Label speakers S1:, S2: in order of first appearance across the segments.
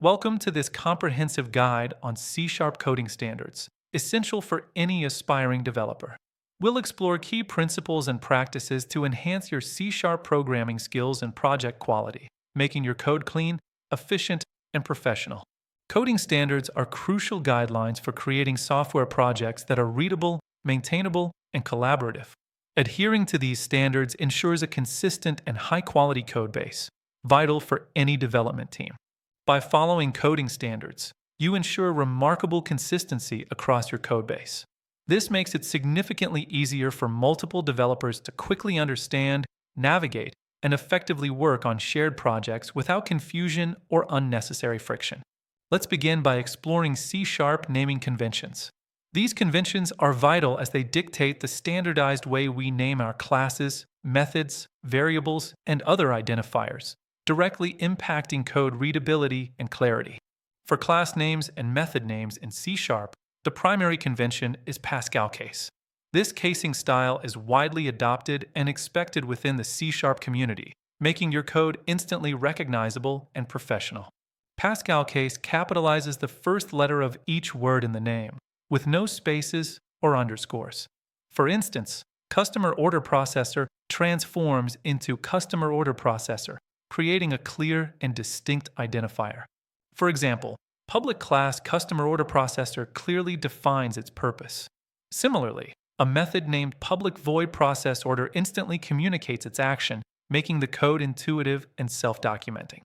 S1: Welcome to this comprehensive guide on C-sharp coding standards, essential for any aspiring developer. We'll explore key principles and practices to enhance your C-sharp programming skills and project quality, making your code clean, efficient, and professional. Coding standards are crucial guidelines for creating software projects that are readable, maintainable, and collaborative. Adhering to these standards ensures a consistent and high-quality code base, vital for any development team. By following coding standards, you ensure remarkable consistency across your code base. This makes it significantly easier for multiple developers to quickly understand, navigate, and effectively work on shared projects without confusion or unnecessary friction. Let's begin by exploring C-sharp naming conventions. These conventions are vital as they dictate the standardized way we name our classes, methods, variables, and other identifiers, directly impacting code readability and clarity. For class names and method names in C-sharp, the primary convention is Pascal case. This casing style is widely adopted and expected within the C-sharp community, making your code instantly recognizable and professional. Pascal case capitalizes the first letter of each word in the name, with no spaces or underscores. For instance, customer order processor transforms into customer order processor, creating a clear and distinct identifier. For example, public class customer order processor clearly defines its purpose. Similarly, a method named public void process order instantly communicates its action, making the code intuitive and self-documenting.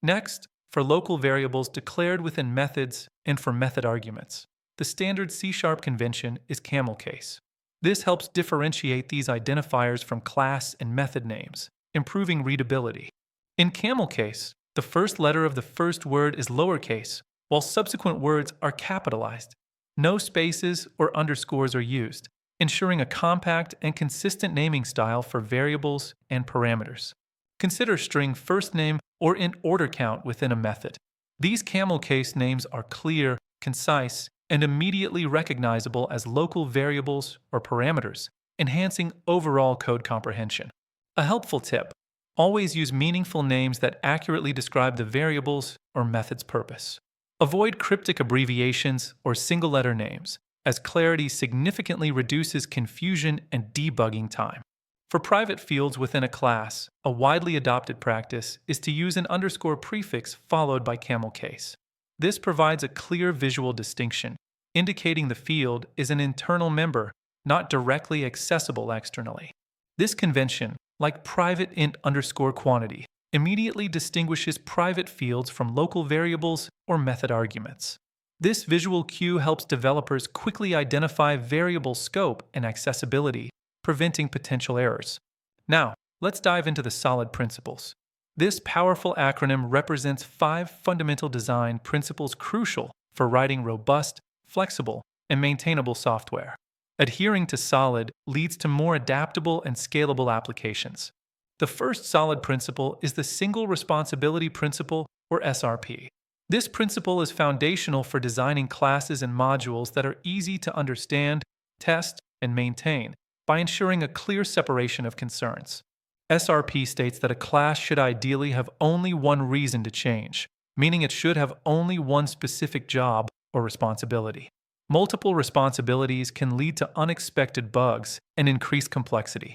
S1: Next, for local variables declared within methods and for method arguments, the standard C-sharp convention is camel case. This helps differentiate these identifiers from class and method names, improving readability. In camel case, the first letter of the first word is lowercase, while subsequent words are capitalized. No spaces or underscores are used, ensuring a compact and consistent naming style for variables and parameters. Consider string first name or int order count within a method. These camel case names are clear, concise, and immediately recognizable as local variables or parameters, enhancing overall code comprehension. A helpful tip: always use meaningful names that accurately describe the variable's or method's purpose. Avoid cryptic abbreviations or single-letter names, as clarity significantly reduces confusion and debugging time. For private fields within a class, a widely adopted practice is to use an underscore prefix followed by camel case. This provides a clear visual distinction, indicating the field is an internal member, not directly accessible externally. This convention, like private int underscore quantity, immediately distinguishes private fields from local variables or method arguments. This visual cue helps developers quickly identify variable scope and accessibility, preventing potential errors. Now, let's dive into the solid principles. This powerful acronym represents 5 fundamental design principles crucial for writing robust, flexible, and maintainable software. Adhering to SOLID leads to more adaptable and scalable applications. The first solid principle is the Single Responsibility Principle, or SRP. This principle is foundational for designing classes and modules that are easy to understand, test, and maintain by ensuring a clear separation of concerns. SRP states that a class should ideally have only one reason to change, meaning it should have only one specific job or responsibility. Multiple responsibilities can lead to unexpected bugs and increased complexity.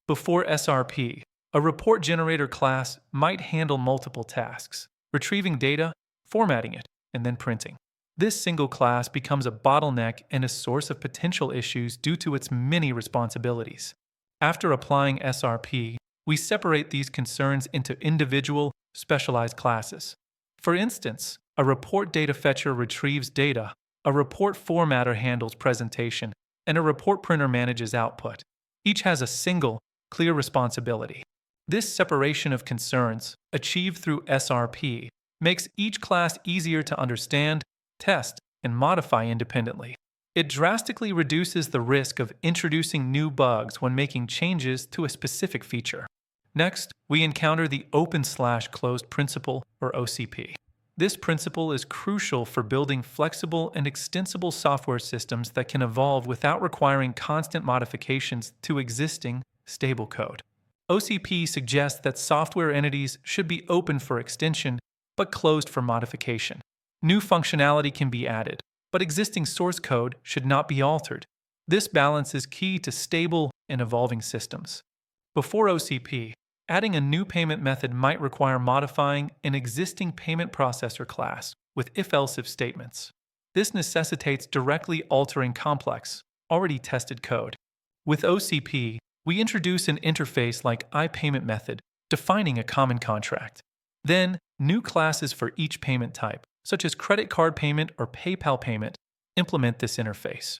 S1: Before SRP, a report generator class might handle multiple tasks, retrieving data, formatting it, and then printing. This single class becomes a bottleneck and a source of potential issues due to its many responsibilities. After applying SRP, we separate these concerns into individual, specialized classes. For instance, a report data fetcher retrieves data, a report formatter handles presentation, and a report printer manages output. Each has a single, clear responsibility. This separation of concerns, achieved through SRP, makes each class easier to understand, test, and modify independently. It drastically reduces the risk of introducing new bugs when making changes to a specific feature. Next, we encounter the open/closed principle, or OCP. This principle is crucial for building flexible and extensible software systems that can evolve without requiring constant modifications to existing, stable code. OCP suggests that software entities should be open for extension but closed for modification. New functionality can be added, but existing source code should not be altered. This balance is key to stable and evolving systems. Before OCP, adding a new payment method might require modifying an existing payment processor class with if-else-if statements. This necessitates directly altering complex, already tested code. With OCP, we introduce an interface like iPaymentMethod, defining a common contract. Then, new classes for each payment type, such as credit card payment or PayPal payment, implement this interface.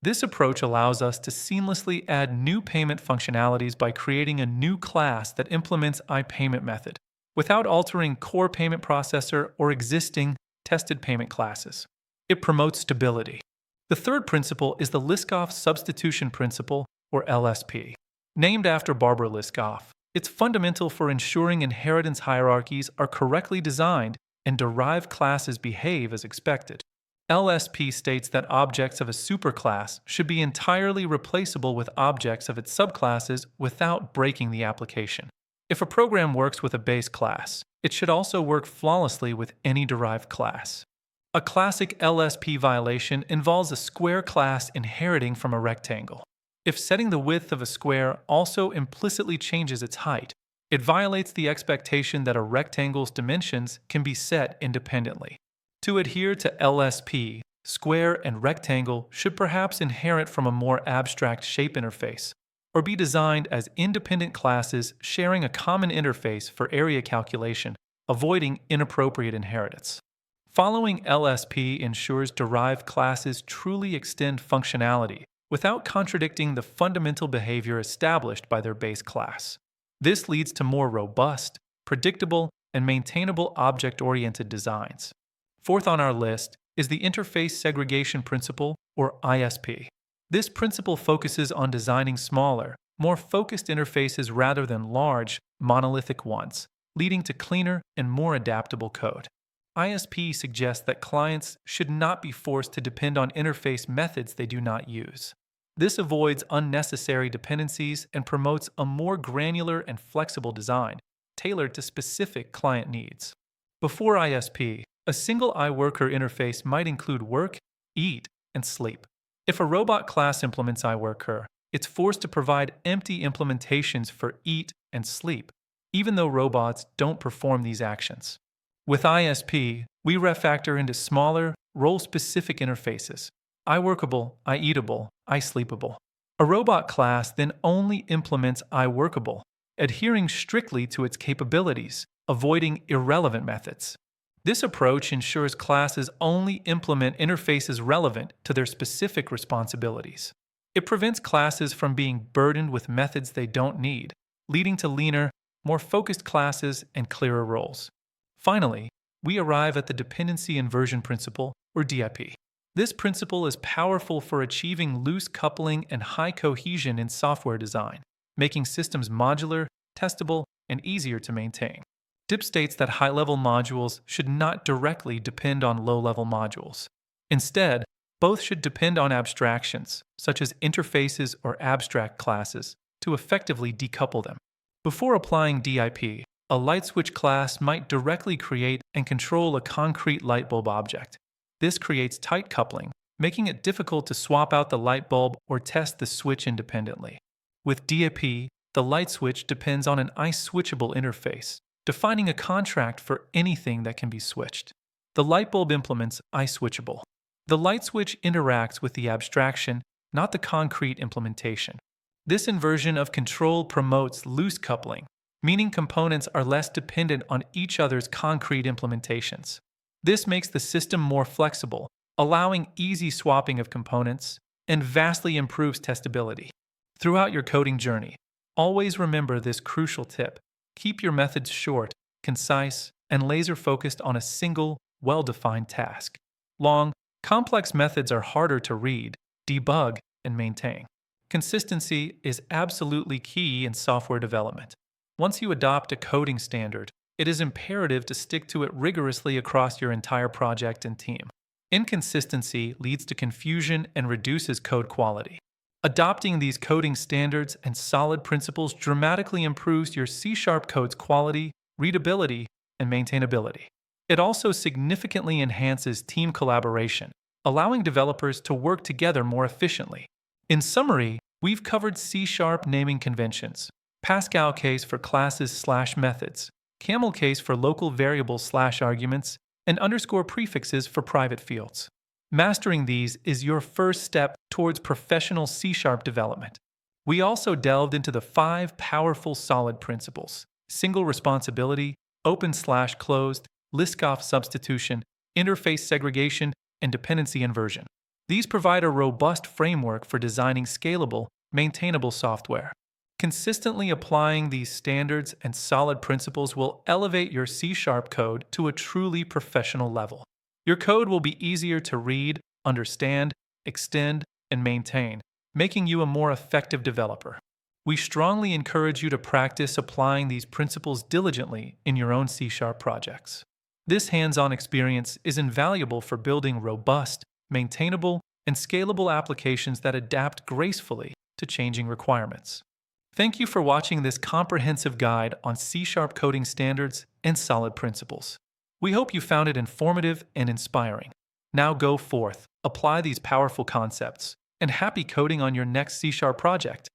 S1: This approach allows us to seamlessly add new payment functionalities by creating a new class that implements iPaymentMethod, without altering core payment processor or existing tested payment classes. It promotes stability. The third principle is the Liskov substitution principle, or LSP. Named after Barbara Liskov, it's fundamental for ensuring inheritance hierarchies are correctly designed and derived classes behave as expected. LSP states that objects of a superclass should be entirely replaceable with objects of its subclasses without breaking the application. If a program works with a base class, it should also work flawlessly with any derived class. A classic LSP violation involves a square class inheriting from a rectangle. If setting the width of a square also implicitly changes its height, it violates the expectation that a rectangle's dimensions can be set independently. To adhere to LSP, square and rectangle should perhaps inherit from a more abstract shape interface, or be designed as independent classes sharing a common interface for area calculation, avoiding inappropriate inheritance. Following LSP ensures derived classes truly extend functionality without contradicting the fundamental behavior established by their base class. This leads to more robust, predictable, and maintainable object-oriented designs. Fourth on our list is the Interface Segregation Principle, or ISP. This principle focuses on designing smaller, more focused interfaces rather than large, monolithic ones, leading to cleaner and more adaptable code. ISP suggests that clients should not be forced to depend on interface methods they do not use. This avoids unnecessary dependencies and promotes a more granular and flexible design, tailored to specific client needs. Before ISP, a single iWorker interface might include work, eat, and sleep. If a robot class implements iWorker, it's forced to provide empty implementations for eat and sleep, even though robots don't perform these actions. With ISP, we refactor into smaller, role-specific interfaces: iWorkable, iEatable, iSleepable. A robot class then only implements iWorkable, adhering strictly to its capabilities, avoiding irrelevant methods. This approach ensures classes only implement interfaces relevant to their specific responsibilities. It prevents classes from being burdened with methods they don't need, leading to leaner, more focused classes and clearer roles. Finally, we arrive at the Dependency Inversion Principle, or DIP. This principle is powerful for achieving loose coupling and high cohesion in software design, making systems modular, testable, and easier to maintain. DIP states that high-level modules should not directly depend on low-level modules. Instead, both should depend on abstractions, such as interfaces or abstract classes, to effectively decouple them. Before applying DIP, a light switch class might directly create and control a concrete light bulb object. This creates tight coupling, making it difficult to swap out the light bulb or test the switch independently. With DIP, the light switch depends on an iSwitchable interface, defining a contract for anything that can be switched. The light bulb implements iSwitchable. The light switch interacts with the abstraction, not the concrete implementation. This inversion of control promotes loose coupling, meaning components are less dependent on each other's concrete implementations. This makes the system more flexible, allowing easy swapping of components, and vastly improves testability. Throughout your coding journey, always remember this crucial tip: keep your methods short, concise, and laser-focused on a single, well-defined task. Long, complex methods are harder to read, debug, and maintain. Consistency is absolutely key in software development. Once you adopt a coding standard, it is imperative to stick to it rigorously across your entire project and team. Inconsistency leads to confusion and reduces code quality. Adopting these coding standards and solid principles dramatically improves your C# code's quality, readability, and maintainability. It also significantly enhances team collaboration, allowing developers to work together more efficiently. In summary, we've covered C-sharp naming conventions, Pascal case for classes/methods, camel case for local variables/arguments, and underscore prefixes for private fields. Mastering these is your first step towards professional C-sharp development. We also delved into the 5 powerful solid principles: single responsibility, open/closed, Liskov substitution, interface segregation, and dependency inversion. These provide a robust framework for designing scalable, maintainable software. Consistently applying these standards and solid principles will elevate your C-sharp code to a truly professional level. Your code will be easier to read, understand, extend, and maintain, making you a more effective developer. We strongly encourage you to practice applying these principles diligently in your own C-sharp projects. This hands-on experience is invaluable for building robust, maintainable, and scalable applications that adapt gracefully to changing requirements. Thank you for watching this comprehensive guide on C-sharp coding standards and solid principles. We hope you found it informative and inspiring. Now go forth, apply these powerful concepts, and happy coding on your next C-sharp project.